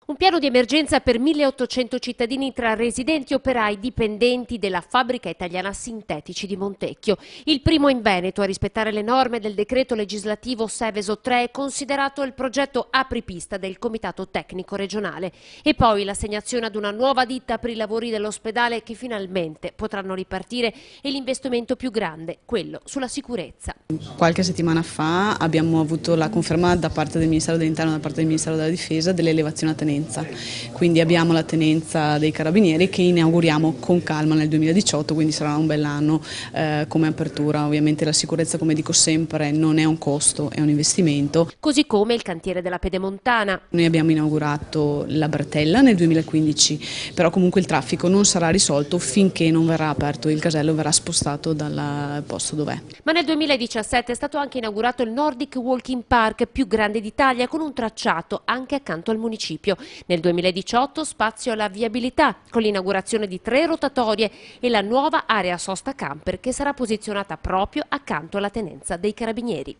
Un piano di emergenza per 1.800 cittadini tra residenti e operai dipendenti della fabbrica italiana Sintetici di Montecchio. Il primo in Veneto a rispettare le norme del decreto legislativo Seveso 3 è considerato il progetto apripista del Comitato Tecnico Regionale. E poi l'assegnazione ad una nuova ditta per i lavori dell'ospedale che finalmente potranno ripartire e l'investimento più grande, quello sulla sicurezza. Qualche settimana fa abbiamo avuto la conferma da parte del Ministero dell'Interno e da parte del Ministero della Difesa dell'elevazione a tenenza. Quindi abbiamo la tenenza dei carabinieri che inauguriamo con calma nel 2018, quindi sarà un bell'anno come apertura. Ovviamente la sicurezza, come dico sempre, non è un costo, è un investimento. Così come il cantiere della Pedemontana. Noi abbiamo inaugurato la Bretella nel 2015, però comunque il traffico non sarà risolto finché non verrà aperto il casello, verrà spostato dal posto dov'è. Ma nel 2017 è stato anche inaugurato il Nordic Walking Park, più grande d'Italia, con un tracciato anche accanto al municipio. Nel 2018 spazio alla viabilità, con l'inaugurazione di 3 rotatorie e la nuova area sosta camper che sarà posizionata proprio accanto alla tenenza dei Carabinieri.